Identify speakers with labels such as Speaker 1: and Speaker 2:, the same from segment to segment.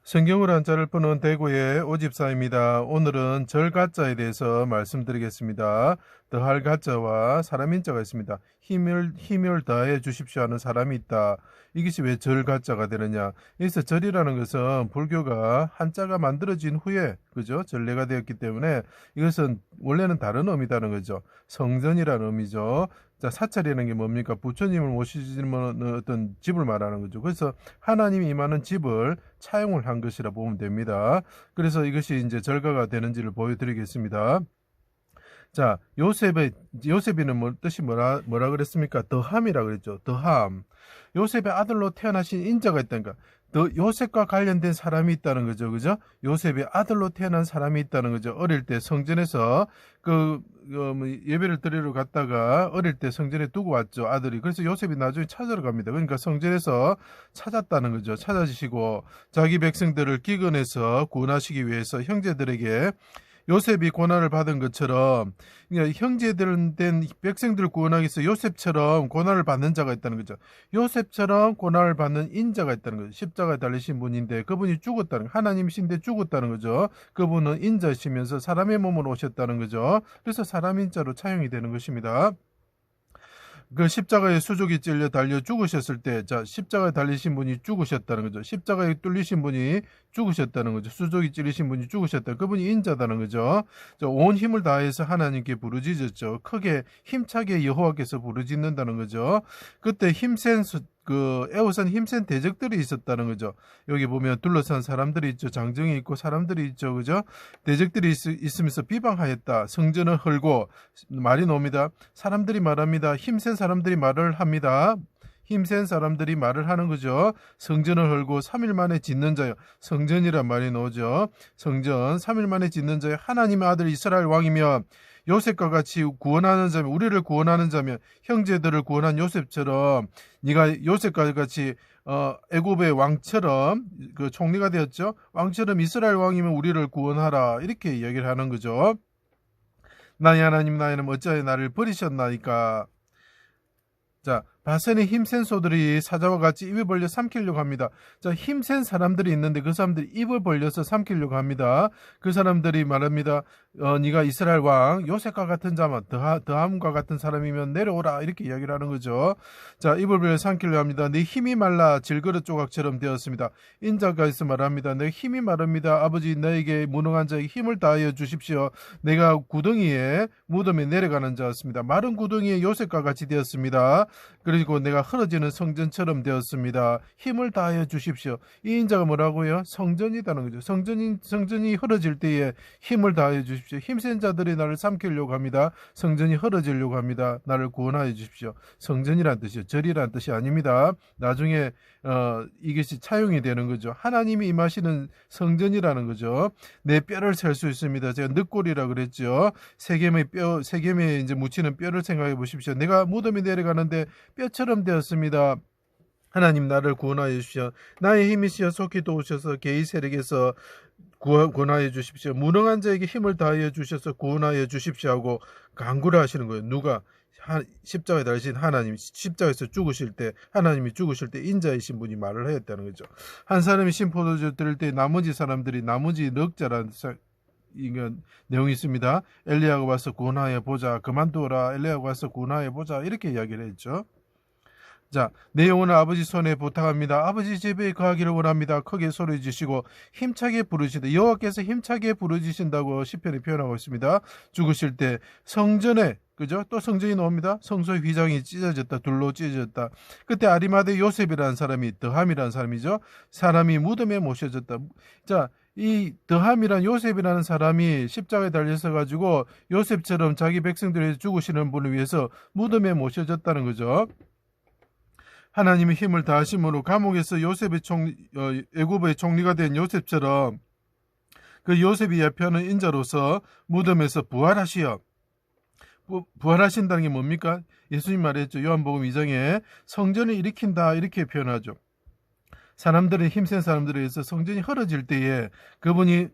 Speaker 1: 성경으로 한자를 푸는 대구의 오집사입니다. 오늘은 절가자에 대해서 말씀드리겠습니다. 더할 가자와 사람인자가 있습니다. 힘을 다해 주십시오 하는 사람이 있다. 이것이 왜 절가자가 되느냐? 여기서 절이라는 것은 불교가 한자가 만들어진 후에 그죠? 전례가 되었기 때문에 이것은 원래는 다른 의미다는 거죠. 성전이라는 의미죠. 자, 사찰이라는 게 뭡니까? 부처님을 모시는 어떤 집을 말하는 거죠. 그래서 하나님이 임하는 집을 차용을 한 것이라 보면 됩니다. 그래서 이것이 이제 절가가 되는지를 보여드리겠습니다. 자, 요셉이는 뜻이 뭐라 그랬습니까? 더함이라 그랬죠. 더함. 요셉의 아들로 태어나신 인자가 있다니까. 요셉과 관련된 사람이 있다는 거죠. 그죠? 요셉의 아들로 태어난 사람이 있다는 거죠. 어릴 때 성전에서 예배를 드리러 갔다가 어릴 때 성전에 두고 왔죠. 아들이. 그래서 요셉이 나중에 찾으러 갑니다. 그러니까 성전에서 찾았다는 거죠. 찾아주시고 자기 백성들을 기근해서 구원하시기 위해서 형제들에게 요셉이 고난을 받은 것처럼 그러니까 형제들은 된 백성들을 구원하기 위해서 요셉처럼 고난을 받는 자가 있다는 거죠. 요셉처럼 고난을 받는 인자가 있다는 거죠. 십자가에 달리신 분인데 그분이 죽었다는 하나님이신데 죽었다는 거죠. 그분은 인자시면서 사람의 몸으로 오셨다는 거죠. 그래서 사람 인자로 차용이 되는 것입니다. 그 십자가에 수족이 찔려 달려 죽으셨을 때, 자, 십자가에 달리신 분이 죽으셨다는 거죠. 십자가에 뚫리신 분이 죽으셨다는 거죠. 수족이 찔리신 분이 죽으셨다. 그분이 인자다는 거죠. 자, 온 힘을 다해서 하나님께 부르짖었죠. 크게 힘차게 여호와께서 부르짖는다는 거죠. 그때 힘센 애워싼 힘센 대적들이 있었다는 거죠. 여기 보면 둘러싼 사람들이 있죠. 장정이 있고 사람들이 있죠. 그죠? 대적들이 있으면서 비방하였다. 성전을 헐고 말이 나옵니다. 사람들이 말합니다. 힘센 사람들이 말을 합니다. 힘센 사람들이 말을 하는 거죠. 성전을 헐고 3일 만에 짓는 자요. 성전이란 말이 나오죠. 성전 3일 만에 짓는 자요. 하나님의 아들 이스라엘 왕이며 요셉과 같이 구원하는 자면 우리를 구원하는 자면 형제들을 구원한 요셉처럼 네가 요셉과 같이 애굽의 왕처럼 그 총리가 되었죠. 왕처럼 이스라엘 왕이면 우리를 구원하라 이렇게 이야기를 하는 거죠. 나의 하나님 나의 하나님 어찌하여 나를 버리셨나이까. 자, 바센의 힘센 소들이 사자와 같이 입을 벌려 삼키려고 합니다. 자, 힘센 사람들이 있는데 그 사람들이 입을 벌려서 삼키려고 합니다. 그 사람들이 말합니다. 네가 이스라엘 왕 요셉과 같은 자만 더함과 같은 사람이면 내려오라 이렇게 이야기를 하는 거죠. 자, 입을 벌려 삼키려고 합니다. 네 힘이 말라 질그릇 조각처럼 되었습니다. 인자가 있어 말합니다. 내 힘이 마릅니다. 아버지 너에게 무능한 자에게 힘을 다하여 주십시오. 내가 구덩이에 무덤에 내려가는 자였습니다. 마른 구덩이에 요셉과 같이 되었습니다. 그리고 내가 흐러지는 성전처럼 되었습니다. 힘을 다하여 주십시오. 이 인자가 뭐라고요? 성전이라는 거죠. 성전이 흐러질 때에 힘을 다하여 주십시오. 힘센 자들이 나를 삼키려고 합니다. 성전이 흐러지려고 합니다. 나를 구원하여 주십시오. 성전이란 뜻이요. 절이란 뜻이 아닙니다. 나중에 이것이 차용이 되는 거죠. 하나님이 임하시는 성전이라는 거죠. 내 뼈를 셀 수 있습니다. 제가 늑골이라 그랬죠. 세겜에 이제 묻히는 뼈를 생각해 보십시오. 내가 무덤에 내려가는데 뼈처럼 되었습니다. 하나님 나를 구원하여 주십시오. 나의 힘이시여 속히 도우셔서 개의 세력에서 구원하여 주십시오. 무능한 자에게 힘을 다하여 주셔서 구원하여 주십시오 하고 간구를 하시는 거예요. 누가? 십자가에 달리신 하나님, 십자가에서 죽으실 때 하나님이 죽으실 때 인자이신 분이 말을 하였다는 거죠. 한 사람이 신포도주 들을 때 나머지 사람들이 나머지 넉자라는 이건 내용이 있습니다. 엘리야가 와서 구원하여 보자. 그만두어라. 엘리야가 와서 구원하여 보자. 이렇게 이야기를 했죠. 자, 내 영혼을 아버지 손에 부탁합니다. 아버지 집에 거하기를 원합니다. 크게 소리 지시고 힘차게 부르시다. 여호와께서 힘차게 부르짖으신다고 시편이 표현하고 있습니다. 죽으실 때 성전에 그죠? 또 성전이 나옵니다. 성소의 휘장이 찢어졌다. 둘로 찢어졌다. 그때 아리마대 요셉이라는 사람이 더함이라는 사람이죠. 사람이 무덤에 모셔졌다. 자, 이 더함이란 요셉이라는 사람이 십자가에 달려서 가지고 요셉처럼 자기 백성들이 죽으시는 분을 위해서 무덤에 모셔졌다는 거죠. 하나님의 힘을 다하심으로 감옥에서 애굽의 총리가 된 요셉처럼 그 요셉이 예표하는 인자로서 무덤에서 부활하시어 부활하신다는 게 뭡니까? 예수님 말했죠. 요한복음 2장에 성전을 일으킨다 이렇게 표현하죠. 사람들이 힘센 사람들에 의해서 성전이 흐러질 때에 그분이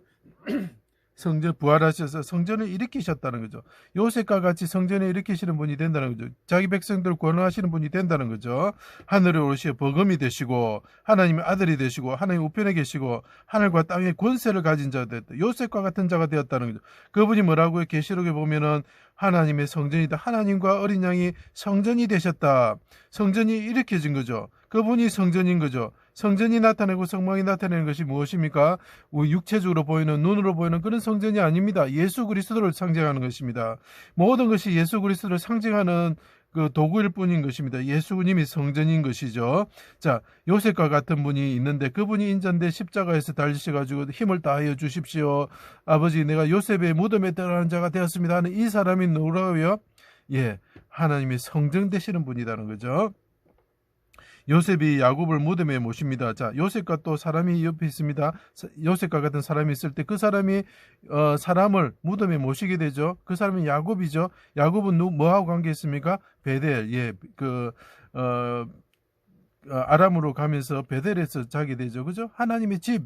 Speaker 1: 성전 부활하셔서 성전을 일으키셨다는 거죠. 요셉과 같이 성전을 일으키시는 분이 된다는 거죠. 자기 백성들을 구원하시는 분이 된다는 거죠. 하늘에 오르시어 버금이 되시고 하나님의 아들이 되시고 하나님 우편에 계시고 하늘과 땅의 권세를 가진 자가 되었다. 요셉과 같은 자가 되었다는 거죠. 그분이 뭐라고요? 계시록에 보면은 하나님의 성전이다. 하나님과 어린 양이 성전이 되셨다. 성전이 일으켜진 거죠. 그분이 성전인 거죠. 성전이 나타내고 성막이 나타내는 것이 무엇입니까? 육체적으로 보이는, 눈으로 보이는 그런 성전이 아닙니다. 예수 그리스도를 상징하는 것입니다. 모든 것이 예수 그리스도를 상징하는 그 도구일 뿐인 것입니다. 예수님이 성전인 것이죠. 자, 요셉과 같은 분이 있는데 그분이 인자인데 십자가에서 달리셔가지고 힘을 다하여 주십시오. 아버지, 내가 요셉의 무덤에 들어가는 자가 되었습니다 하는 이 사람이 누구라고요? 예, 하나님의 성전 되시는 분이라는 거죠. 요셉이 야곱을 무덤에 모십니다. 자, 요셉과 또 사람이 옆에 있습니다. 요셉과 같은 사람이 있을 때 그 사람이 사람을 무덤에 모시게 되죠. 그 사람이 야곱이죠. 야곱은 뭐하고 관계 있습니까? 베델. 예, 아람으로 가면서 베델에서 자게 되죠. 그죠? 하나님의 집,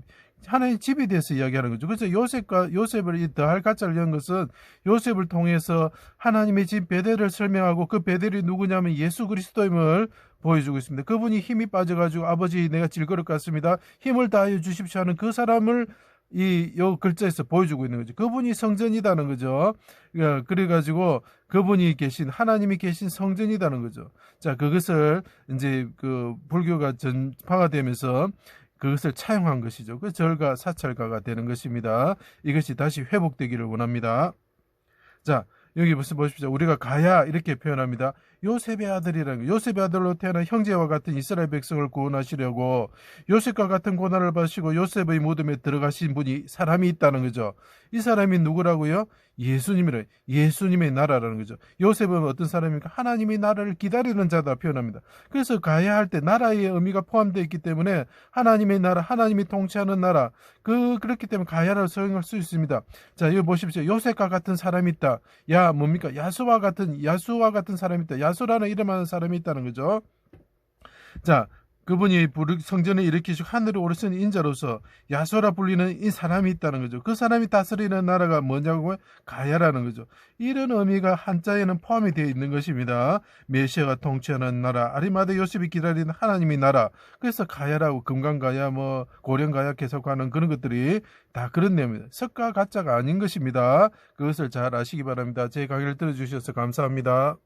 Speaker 1: 하나님의 집에 대해서 이야기하는 거죠. 그래서 요셉을 이 더할 가짜를 연 것은 요셉을 통해서 하나님의 집 베델을 설명하고 그 베델이 누구냐면 예수 그리스도임을 보여주고 있습니다. 그분이 힘이 빠져가지고 아버지 내가 질그릇 같습니다. 힘을 다하여 주십시오 하는 그 사람을 요 글자에서 보여주고 있는 거죠. 그분이 성전이다는 거죠. 그래가지고 그분이 계신, 하나님이 계신 성전이다는 거죠. 자, 그것을 이제 그 불교가 전파가 되면서 그것을 차용한 것이죠. 그 절가, 사찰가가 되는 것입니다. 이것이 다시 회복되기를 원합니다. 자, 여기 무슨 보십시오. 우리가 가야 이렇게 표현합니다. 요셉의 아들이라는 거. 요셉의 아들로 태어난 형제와 같은 이스라엘 백성을 구원하시려고 요셉과 같은 고난을 받으시고 요셉의 무덤에 들어가신 분이 사람이 있다는 거죠. 이 사람이 누구라고요? 예수님의 나라라는 거죠. 요셉은 어떤 사람입니까? 하나님의 나라를 기다리는 자다 표현합니다. 그래서 가야 할 때 나라의 의미가 포함되어 있기 때문에 하나님의 나라, 하나님이 통치하는 나라, 그렇기 때문에 가야라고 사용할 수 있습니다. 자, 여기 보십시오. 요셉과 같은 사람이 있다. 야, 뭡니까? 야수와 같은 사람이 있다. 야수라는 이름하는 사람이 있다는 거죠. 자, 그분이 성전을 일으키시고 하늘에 오르신 인자로서 야소라 불리는 이 사람이 있다는 거죠. 그 사람이 다스리는 나라가 뭐냐고? 가야라는 거죠. 이런 의미가 한자에는 포함이 되어 있는 것입니다. 메시아가 통치하는 나라, 아리마대 요셉이 기다리는 하나님의 나라. 그래서 가야라고 금강가야, 고령가야 계속하는 그런 것들이 다 그런 내용입니다. 석가 가짜가 아닌 것입니다. 그것을 잘 아시기 바랍니다. 제 강의를 들어주셔서 감사합니다.